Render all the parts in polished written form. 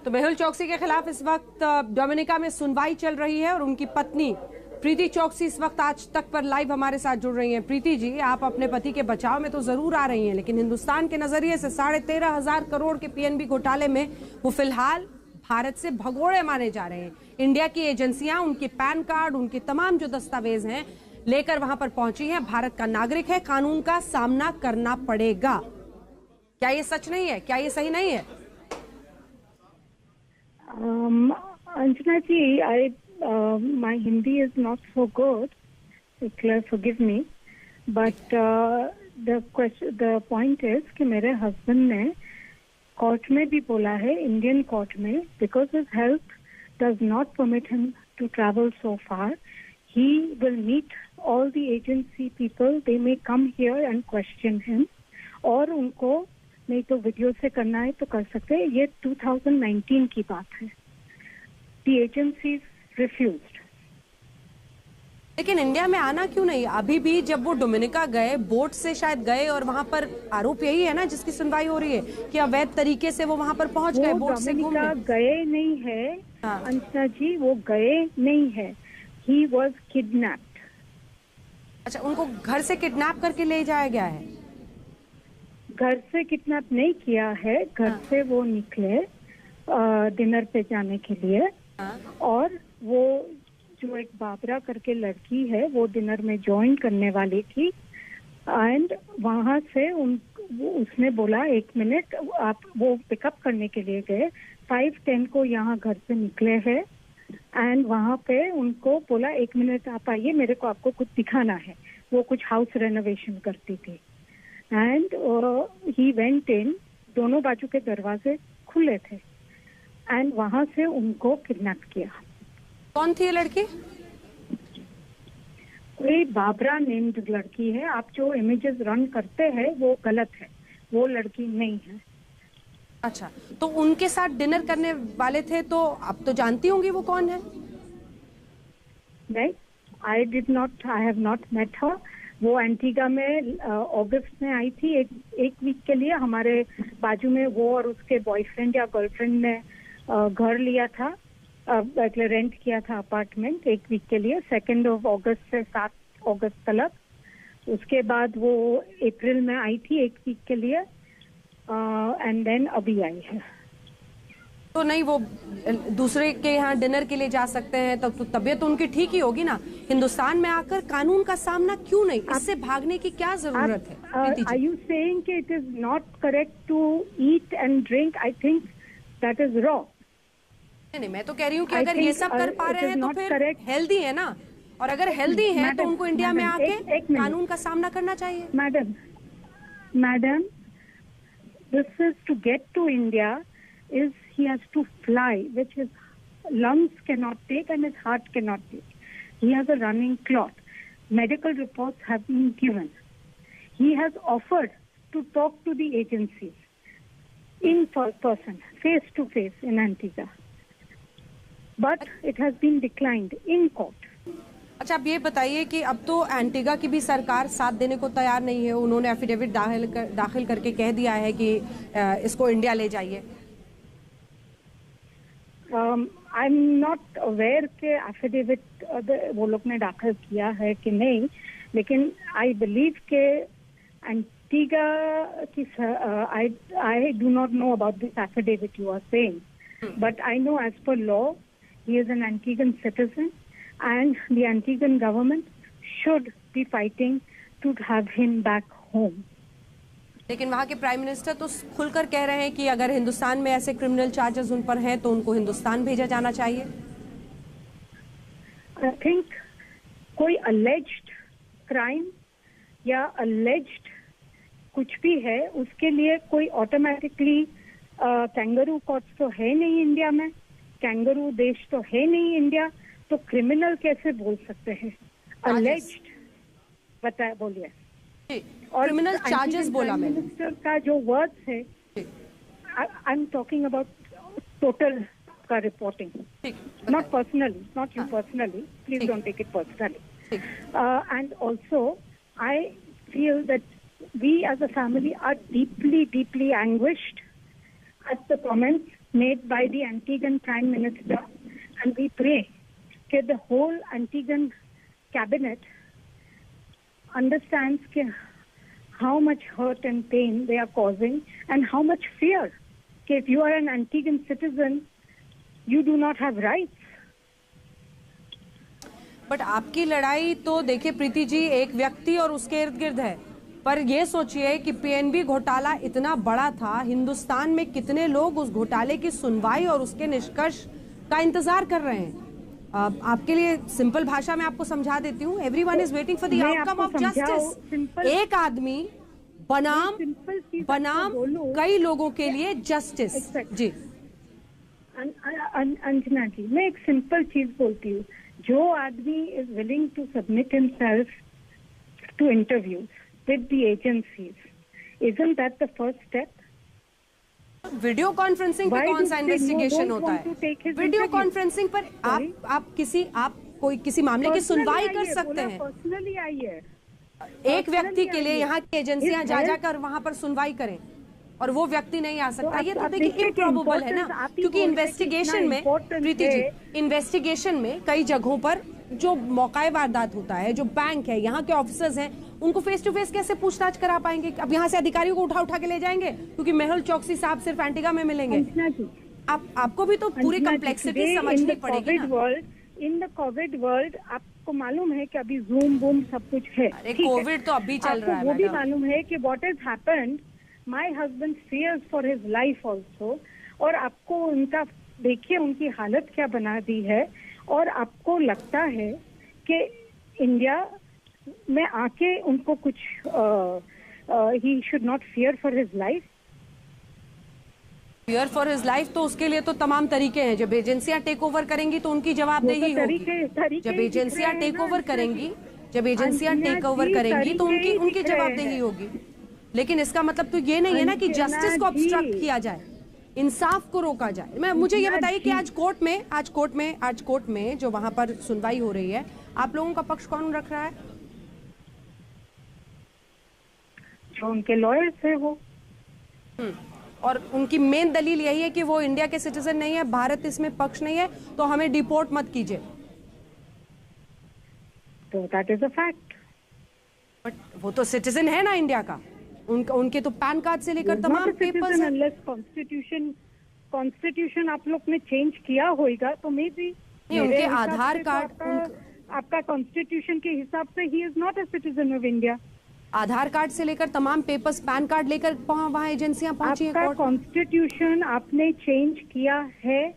तो मेहुल चोकसी के खिलाफ इस वक्त डोमिनिका में सुनवाई चल रही है और उनकी पत्नी प्रीति चोकसी इस वक्त आज तक पर लाइव हमारे साथ जुड़ रही हैं। प्रीति जी, आप अपने पति के बचाव में तो जरूर आ रही हैं, लेकिन हिंदुस्तान के नजरिए से 13,500 करोड़ के पीएनबी घोटाले में वो फिलहाल भारत से भगोड़े माने जा रहे हैं। इंडिया की एजेंसियां उनके पैन कार्ड, उनके तमाम जो दस्तावेज हैं लेकर वहां पर पहुंची हैं। भारत का नागरिक है, कानून का सामना करना पड़ेगा। क्या ये सच नहीं है? क्या ये सही नहीं है? Anjana ji, my Hindi is not so good. Forgive me, but the point is कि मेरे husband ने कोर्ट में भी बोला है, इंडियन कोर्ट में, because his health does not permit him to travel so far. He will meet all the agency people. They may come here and question him. और उनको नहीं तो वीडियो से करना है तो कर सकते हैं। ये 2019 की बात है। The agencies refused. लेकिन इंडिया में आना क्यों नहीं? अभी भी जब वो डोमिनिका गए, बोट से शायद गए, और वहां पर आरोप यही है ना जिसकी सुनवाई हो रही है कि अवैध तरीके से वो वहां पर पहुंच गए, बोट से घूमने। गए नहीं है अंजना जी, वो गए नहीं है। He was kidnapped. अच्छा, उनको घर से किडनैप करके ले जाया गया है? घर से किडनैप नहीं किया है, घर से वो निकले डिनर पे जाने के लिए। और वो जो एक बाबरा करके लड़की है वो डिनर में ज्वाइन करने वाली थी। एंड वहां से उसने बोला 1 मिनट, आप वो पिकअप करने के लिए गए। 5:10 को यहाँ घर से निकले हैं। एंड वहां पे उनको बोला 1 मिनट आप आइए, मेरे को आपको कुछ दिखाना है। वो कुछ हाउस रेनोवेशन करती थी। एंड ही वेंट इन, दोनों बाजू के दरवाजे खुले थे। एंड वहां से उनको किडनैप किया। कौन थी ये लड़की? कोई बाबरा नेम्ड लड़की है। आप जो इमेजेस रन करते हैं वो गलत है, वो लड़की नहीं है। अच्छा, तो उनके साथ डिनर करने वाले थे, तो आप तो जानती होंगी वो कौन है? नहीं, I have not met her. वो एंटीगा में अगस्त में आई थी, एक वीक के लिए। हमारे बाजू में वो और उसके बॉयफ्रेंड या गर्लफ्रेंड ने घर लिया था, रेंट किया था अपार्टमेंट 1 वीक के लिए, 2 अगस्त से 7 अगस्त तक। उसके बाद वो अप्रैल में आई थी 1 वीक के लिए। एंड देन अभी आई है। तो नहीं, वो दूसरे के यहाँ डिनर के लिए जा सकते हैं, तब तो तबीयत तो उनकी ठीक ही होगी ना। हिंदुस्तान में आकर कानून का सामना क्यों नहीं? इससे भागने की क्या जरूरत है? आर यू सेइंग कि it is not correct to eat and drink? I think that is wrong. नहीं, मैं तो कह रही हूँ कि अगर ये सब कर पा रहे हैं तो फिर हेल्दी है ना। और अगर हेल्दी है तो उनको इंडिया में आके कानून का सामना करना चाहिए। Madam, this is to get to India is he has to fly, which his lungs cannot take and his heart cannot take. He has a running clot. Medical reports have been given. He has offered to talk to the agencies in person, face to face in Antigua. But it has been declined in court. अच्छा, अब ये बताइए कि अब तो Antigua की भी सरकार साथ देने को तैयार नहीं है। उन्होंने एफिडेविट दाखिल करके कह दिया है कि इसको इंडिया ले जाइए। आई एम नॉट अवेयर के एफिडेविट वो लोग ने दाखिल किया है कि नहीं, लेकिन आई बिलीव के एंटीगा की I do not know about this affidavit you are saying, but I know as per law he is an Antiguan citizen. And the Antiguan government should be fighting to have him back home. लेकिन वहाँ के prime minister तो खुलकर कह रहे हैं कि अगर हिंदुस्तान में ऐसे क्रिमिनल चार्जेस उन पर हैं तो उनको हिंदुस्तान भेजा जाना चाहिए। I think कोई alleged crime या alleged कुछ भी है, उसके लिए कोई ऑटोमेटिकली कैंगरू कोर्ट्स तो है नहीं इंडिया में, कैंगरू देश तो है नहीं इंडिया, तो क्रिमिनल कैसे बोल सकते हैं? अलेज्ड बताया, बोलिए। और क्रिमिनल चार्जेस बोला मैंने। मिनिस्टर का जो वर्ड्स है, I am talking about total का reporting, not personally, not you personally, please don't take it personally. And also I feel that we as a family are deeply anguished at the comments made by the Antiguan Prime Minister, and we pray that the whole Antiguan cabinet understands how much hurt and pain they are causing and how much fear. If you are an Antiguan citizen, you do not have rights. But आपकी लड़ाई तो देखिए प्रीति जी एक व्यक्ति और उसके इर्द गिर्द है, पर ये सोचिए कि पीएनबी घोटाला इतना बड़ा था, हिंदुस्तान में कितने लोग उस घोटाले की सुनवाई और उसके निष्कर्ष का इंतजार कर रहे हैं। आपके लिए सिंपल भाषा में आपको समझा देती हूँ, everyone is waiting for the outcome of justice. एक आदमी बनाम कई लोगों के लिए जस्टिस। जी अंजना जी, मैं एक सिंपल चीज बोलती हूँ, जो आदमी is willing to submit himself to interviews with the agencies, isn't that the first step? Video conferencing पे कौन सा इन्वेस्टिगेशन होता है? वीडियो कॉन्फ्रेंसिंग पर आप कोई किसी मामले की सुनवाई कर सकते हैं। पर्सनली आइए, एक व्यक्ति के लिए यहाँ की एजेंसियां जा जाकर वहां पर सुनवाई करें और वो व्यक्ति नहीं आ सकता, ये तो देखिए इम्प्रॉबेबल है ना, क्योंकि इन्वेस्टिगेशन में प्रीति जी, इन्वेस्टिगेशन में कई जगहों पर जो मौकाए वारदात होता है, जो बैंक है, यहाँ के ऑफिसर्स हैं, उनको फेस टू फेस कैसे पूछताछ करा पाएंगे? अब यहाँ से अधिकारियों को उठा के ले जाएंगे क्योंकि मेहुल चौकसी साहब सिर्फ एंटीगा में मिलेंगे। आपको भी तो पूरी कॉम्प्लेक्सिटी समझनी पड़ेगी ना। इन द कोविड वर्ल्ड आपको मालूम है कि अभी जूम बूम सब कुछ है, कोविड तो अभी चल रहा है, वो भी मालूम है कि what is happened, my husband fears for his life also, और आपको उनका देखिए उनकी हालत क्या बना दी है, और आपको लगता है कि इंडिया में आके उनको कुछ he should not fear for his life. Fear for his life तो उसके लिए तो तमाम तरीके हैं। जब एजेंसियां टेक ओवर करेंगी तो उनकी जवाबदेही होगी। जब एजेंसियां टेक ओवर करेंगी तो उनकी जवाबदेही होगी। लेकिन इसका मतलब तो ये नहीं है ना कि जस्टिस को ऑब्स्ट्रक्ट किया जाए, इंसाफ को रोका जाए। मुझे ये बताइए कि आज कोर्ट में जो वहां पर सुनवाई हो रही है, आप लोगों का पक्ष कौन रख रहा है? जो उनके लॉयर्स है वो। और उनकी मेन दलील यही है कि वो इंडिया के सिटीजन नहीं है, भारत इसमें पक्ष नहीं है, तो हमें डिपोर्ट मत कीजिए। तो that is a fact. But वो तो सिटीजन है ना इंडिया का, उनके तो पैन कार्ड से लेकर तमाम पेपर्स हैं। कॉन्स्टिट्यूशन आप लोग ने चेंज किया होगा तो मे बी उनके आधार कार्ड, आपका कॉन्स्टिट्यूशन के हिसाब से he is not a citizen of India. Aadhaar card से लेकर तमाम पेपर्स, पैन कार्ड लेकर वहाँ एजेंसियां पहुंची हैं। कॉन्स्टिट्यूशन आपने चेंज किया है,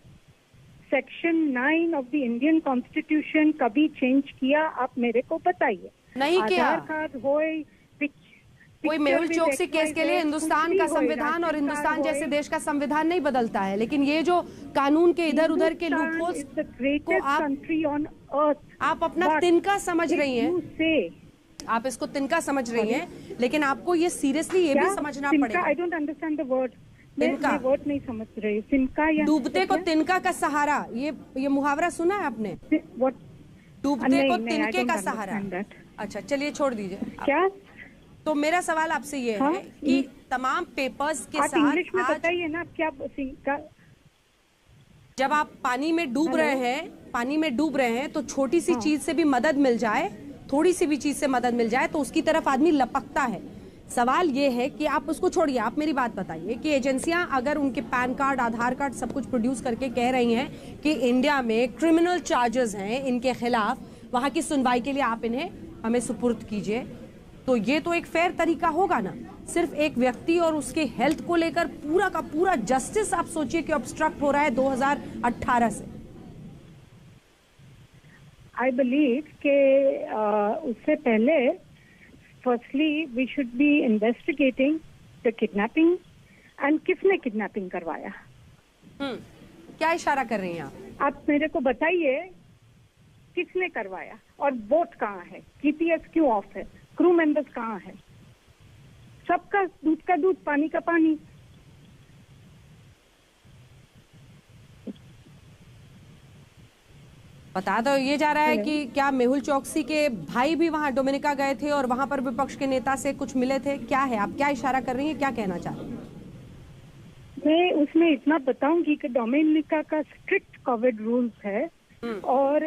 section 9 of the Indian constitution कभी चेंज किया? आप मेरे को बताइए। नहीं किया। आधार कार्ड होए, कोई मेहुल चौकसी केस के लिए हिंदुस्तान का संविधान और हिंदुस्तान जैसे देश का संविधान नहीं बदलता है, लेकिन ये जो कानून के इधर उधर के लूपहोल्स को आप अपना तिनका समझ रही हैं, आप इसको तिनका समझ रही हैं, लेकिन आपको ये सीरियसली ये भी समझना पड़ेगा। I don't understand the word. तिनका वर्ड नहीं समझ रही। तिनका या डूबते को तिनका का सहारा, ये मुहावरा सुना है आपने? डूबते को तिनके का सहारा। अच्छा चलिए छोड़ दीजिए। क्या? तो मेरा सवाल आपसे ये है कि तमाम पेपर्स के साथ इंग्लिश में बताइए ना क्या। जब आप पानी में डूब रहे हैं तो छोटी सी चीज से भी मदद मिल जाए, थोड़ी सी भी चीज से मदद मिल जाए तो उसकी तरफ आदमी लपकता है। सवाल ये है कि आप उसको छोड़िए, आप मेरी बात बताइए कि एजेंसियां अगर उनके पैन कार्ड, आधार कार्ड सब कुछ प्रोड्यूस करके कह रही हैं कि इंडिया में क्रिमिनल चार्जेस हैं इनके खिलाफ, वहां की सुनवाई के लिए आप इन्हें हमें सुपुर्द कीजिए, तो ये तो एक फेयर तरीका होगा ना? सिर्फ एक व्यक्ति और उसके हेल्थ को लेकर पूरा का पूरा जस्टिस आप सोचिए कि ऑब्स्ट्रक्ट हो रहा है 2018 से। आई बिलीव कि उससे पहले firstly we should be investigating the kidnapping and किसने किडनैपिंग करवाया। क्या इशारा कर रही हैं आप मेरे को बताइए, किसने करवाया और बोट कहाँ है, जीपीएस क्यों ऑफ है, क्रू मेंबर्स कहाँ है? सबका दूध का दूध, पानी का पानी। बता दो ये जा रहा है कि क्या मेहुल चौकसी के भाई भी वहां डोमिनिका गए थे और वहां पर विपक्ष के नेता से कुछ मिले थे? क्या है, आप क्या इशारा कर रही हैं, क्या कहना चाह रही हैं? मैं उसमें इतना बताऊंगी कि डोमिनिका का स्ट्रिक्ट कोविड रूल्स है और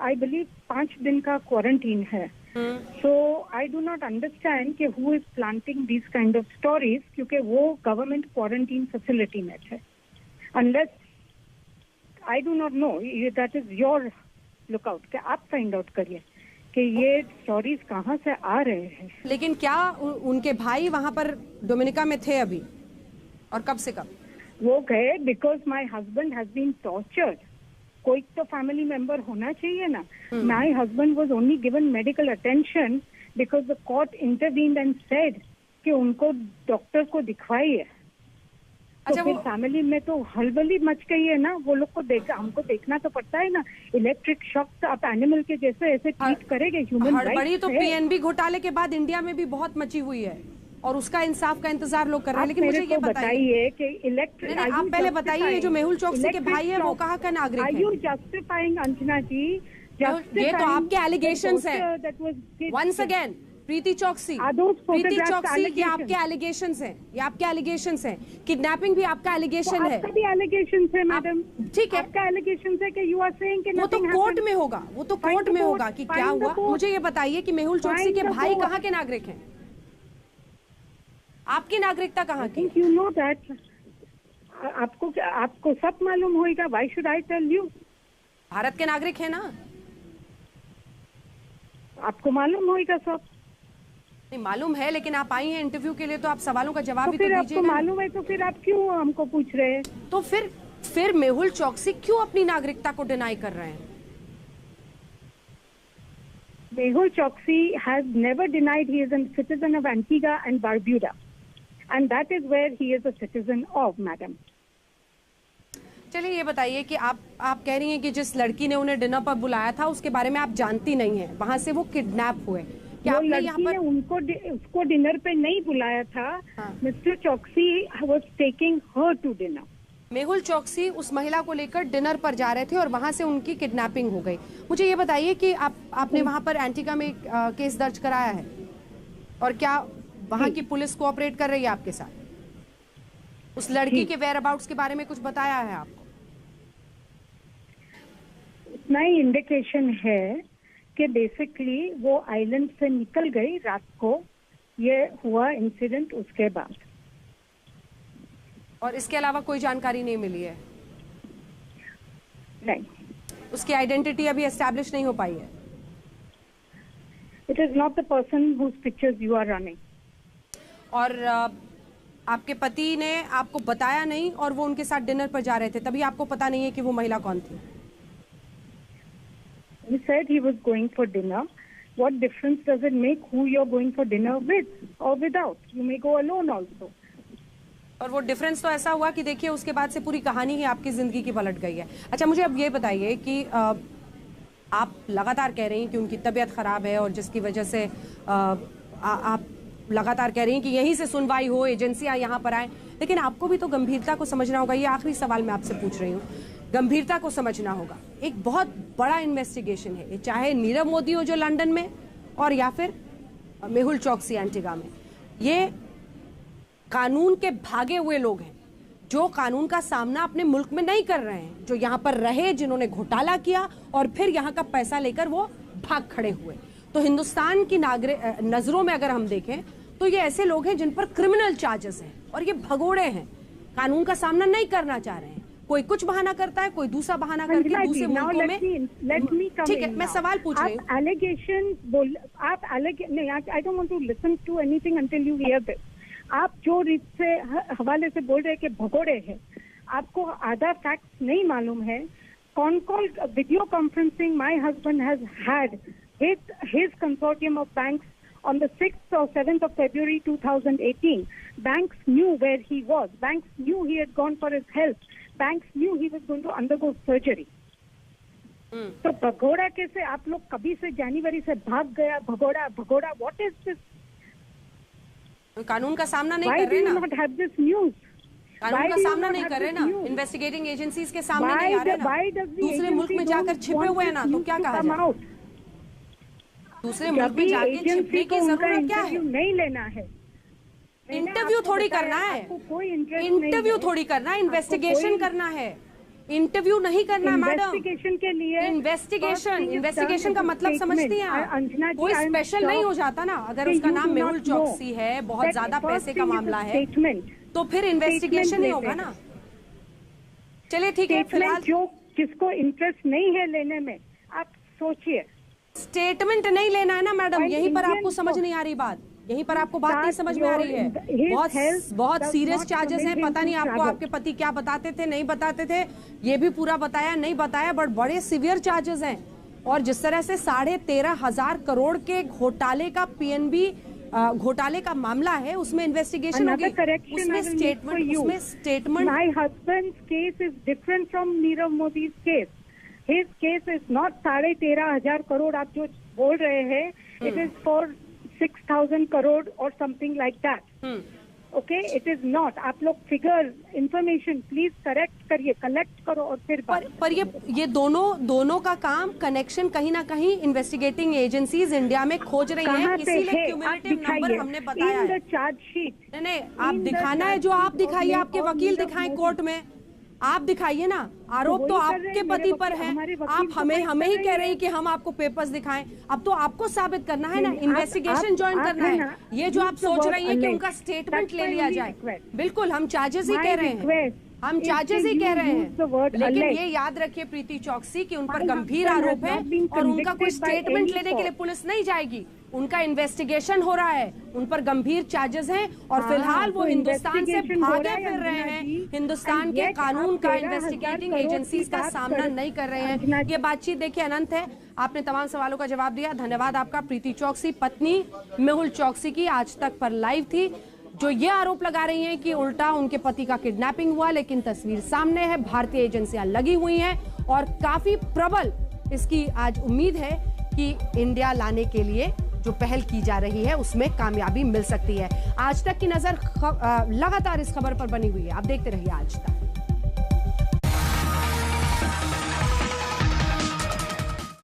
आई बिलीव 5 दिन का क्वारंटीन है. सो आई डू नॉट अंडरस्टैंड कि who is planting this kind of stories, क्योंकि वो गवर्नमेंट क्वारंटीन फैसिलिटी में थे. Unless I do not no, that is your lookout कि आप फाइंड आउट करिए कि ये स्टोरीज कहाँ से आ रहे हैं. लेकिन क्या उनके भाई वहां पर डोमिनिका में थे अभी, और कब से कब? वो गए because my husband has been tortured. कोई तो फैमिली मेंबर होना चाहिए ना. My husband was only given medical attention because the court intervened and said कि उनको डॉक्टर को दिखवाइए. तो फिर फैमिली में तो हलबली मच गई है ना. वो लोग को हमको देखना तो पड़ता है ना. इलेक्ट्रिक शॉक आप एनिमल के जैसे ऐसे ट्रीट करेंगे. ह्यूमन हड़बड़ी तो पीएनबी घोटाले के बाद इंडिया में भी बहुत मची हुई है और उसका इंसाफ का इंतजार लोग कर रहे हैं. लेकिन मुझे ये बताइए कि इलेक्ट्रिक, आप पहले बताइए, जो मेहुल चोकसी के भाई है वो कहाँ का नागरिक है? यू जस्टिफाइंग अंजना जी? ये तो आपके एलिगेशंस हैं. वंस अगेन, प्रीति चौकसी, ये आपके एलिगेशंस हैं. ये आपके एलिगेशंस हैं. किडनैपिंग भी आपका एलिगेशन है. आपका भी एलिगेशंस है मैडम. ठीक है, आपका एलिगेशंस है कि यू आर सेइंग कि वो तो कोर्ट में होगा. वो तो कोर्ट में होगा कि क्या हुआ. मुझे ये बताइए कि मेहुल चोकसी के भाई कहाँ के नागरिक हैं? आपकी नागरिकता कहाँ की? You know that. आपको सब मालूम होगा. Why should I tell you? भारत के नागरिक है ना. आपको मालूम होगा सब. नहीं मालूम है, लेकिन आप आई हैं इंटरव्यू के लिए तो आप सवालों का जवाब तो भी तो दीजिएगा. आपको मालूम है तो फिर आप क्यों हमको पूछ रहे हैं? तो फिर मेहुल चोकसी क्यों अपनी नागरिकता को डिनाई कर रहे हैं? Mehul Choksi has never denied he is a citizen of Antigua and Barbuda, and that is where he is a citizen of, madam. चलिए ये बताइए कि आप कह रही हैं कि जिस लड़की ने उन्हें डिनर पर बुलाया था उसके बारे में आप जानती नहीं हैं. वहां से वो किडनैप हुए. क्या वो लड़की ने उसको डिनर पे नहीं बुलाया था. मिस्टर चौकसी was taking her to dinner. Mehul Choksi उस महिला को लेकर डिनर पर जा रहे थे और वहां से उनकी किडनैपिंग हो गई. मुझे ये बताइए कि आपने वहां पर एंटीगा में केस दर्ज कराया है और क्या वहां की पुलिस कोऑपरेट कर रही है आपके साथ? उस लड़की के वेयर अबाउट्स के बारे में कुछ बताया है आपको? इतना ही इंडिकेशन है कि बेसिकली वो आइलैंड से निकल गई रात को. ये हुआ इंसिडेंट उसके बाद, और इसके अलावा कोई जानकारी नहीं मिली है? नहीं. उसकी आइडेंटिटी अभी एस्टैब्लिश नहीं हो पाई है? It is not the person whose pictures you are running. और आपके पति ने आपको बताया नहीं और वो उनके साथ डिनर पर जा रहे थे, तभी आपको पता नहीं है कि वो महिला कौन थी? He said he was going for dinner. What difference does it make who you're going for dinner with or without? You may go alone also. और वो डिफरेंस तो ऐसा हुआ कि देखिए उसके बाद से पूरी कहानी ही आपकी जिंदगी की पलट गई है. अच्छा मुझे अब ये बताइए कि आप लगातार कह रही हैं कि उनकी तबीयत खराब है और जिसकी वजह से आप लगातार कह रही हैं कि यहीं से सुनवाई हो, एजेंसियां यहाँ पर आए. लेकिन आपको भी तो गंभीरता को समझना होगा. ये आखिरी सवाल मैं आपसे पूछ रही हूँ. गंभीरता को समझना होगा. एक बहुत बड़ा इन्वेस्टिगेशन है, चाहे नीरव मोदी हो जो लंदन में और या फिर मेहुल चोकसी एंटीगा में. ये कानून के भागे हुए लोग हैं जो कानून का सामना अपने मुल्क में नहीं कर रहे हैं, जो यहाँ पर रहे, जिन्होंने घोटाला किया और फिर यहाँ का पैसा लेकर वो भाग खड़े हुए. तो हिंदुस्तान की नजरों में अगर हम देखें तो ये ऐसे लोग हैं जिन पर क्रिमिनल चार्जेस हैं और ये भगोड़े हैं, कानून का सामना नहीं करना चाह रहे हैं. कोई कुछ बहाना करता है, कोई दूसरा बहाना करके दूसरे मुल्कों में. ठीक है, मैं सवाल पूछ रही हूँ. I don't want to listen to anything until you hear this. आप जो रीत से हवाले से बोल रहे हैं कि भगोड़े हैं, आपको आधा फैक्ट नहीं मालूम है. Call video conferencing my husband has had his consortium of banks on the 6th or 7th of February 2018. Banks knew where he was. Banks knew he had gone for his health. Banks knew he was going to undergo surgery. तो भगोड़ा कैसे? आप लोग कभी से जनवरी से भाग गया. भगोड़ा व्हाट इज दिस? कानून का सामना नहीं कर रहे ना. Why do you not have this news? कानून का सामना नहीं कर रहे ना. इन्वेस्टिगेटिंग एजेंसीज के सामने नहीं आ रहे ना. दूसरे मुल्क में जाकर छिपे हुए हैं ना, तो क्या कहा जाए? दूसरे मुल्क में जाके छिपने की जरूरत क्या है? नहीं लेना है. इंटरव्यू थोड़ी करना है, इंटरव्यू थोड़ी करना है, इन्वेस्टिगेशन करना है, इंटरव्यू नहीं करना मैडम। इन्वेस्टिगेशन के लिए इन्वेस्टिगेशन का मतलब समझती हैं आप? कोई स्पेशल नहीं हो जाता ना। अगर उसका नाम मेहुल चौकसी है, बहुत ज्यादा पैसे का मामला है, तो फिर इन्वेस्टिगेशन नहीं होगा ना। चलिए ठीक है, फिलहाल जो जिसको इंटरेस्ट नहीं है लेने में, आप सोचिए। स्टेटमेंट नहीं लेना है ना मैडम, यहीं पर आपको समझ नहीं आ रही बात, यहीं पर आपको बात नहीं समझ में आ रही है। बहुत सीरियस चार्जेस हैं, पता नहीं आपको आपके पति क्या बताते थे, नहीं बताते थे, ये भी पूरा बताया नहीं बताया, बट बड़े सीवियर चार्जेस हैं। और जिस तरह से 13,500 करोड़ के घोटाले का पीएनबी घोटाले का मामला है, उसमें इन्वेस्टिगेशन होगी, उसमें statement. My husbands case is different from Nirav Modi's case. His case is not 13,500 crore आप जो बोल रहे हैं, it is for 6,000 crore or something like that. Okay, it is not. आप लोग फिगर इंफॉर्मेशन प्लीज करेक्ट करिए, कलेक्ट करो और फिर पर ये दोनों का काम कनेक्शन कहीं ना कहीं इन्वेस्टिगेटिंग एजेंसीज इंडिया में खोज रही हैं, इसीलिए क्यूमुलेटिव नंबर हमने बताया है। चार्जशीट नहीं, आप दिखाना है जो आप दिखाइए, आपके वकील दिखाएं कोर्ट में, आप दिखाइए ना। आरोप तो आपके पति पर है, आप हमें ही कह रहे हैं कि हम आपको पेपर्स दिखाएं। अब तो आपको साबित करना है ना, इन्वेस्टिगेशन ज्वाइन करना है। ये जो आप सोच रही हैं कि उनका स्टेटमेंट ले लिया जाए, बिल्कुल हम चार्जेस ही कह रहे हैं, हम चार्जेस ही कह रहे हैं, लेकिन ये याद रखिए प्रीति चौकसी कि उन पर गंभीर आरोप है और उनका कोई स्टेटमेंट लेने के लिए पुलिस नहीं जाएगी, उनका इन्वेस्टिगेशन हो रहा है, उन पर गंभीर चार्जेस हैं और फिलहाल वो हिंदुस्तान से भागे फिर रहे हैं, हिंदुस्तान के कानून का, इन्वेस्टिगेटिंग एजेंसीज का सामना नहीं कर रहे हैं। ये बातचीत देखिए अनंत है, आपने तमाम सवालों का जवाब दिया, धन्यवाद आपका। प्रीति चौकसी पत्नी मेहुल चौकसी की आज तक पर लाइव थी, जो ये आरोप लगा रही हैं कि उल्टा उनके पति का किडनैपिंग हुआ, लेकिन तस्वीर सामने है, भारतीय एजेंसियां लगी हुई हैं और काफी प्रबल इसकी आज उम्मीद है कि इंडिया लाने के लिए जो पहल की जा रही है उसमें कामयाबी मिल सकती है। आज तक की नजर लगातार इस खबर पर बनी हुई है, आप देखते रहिए आज तक।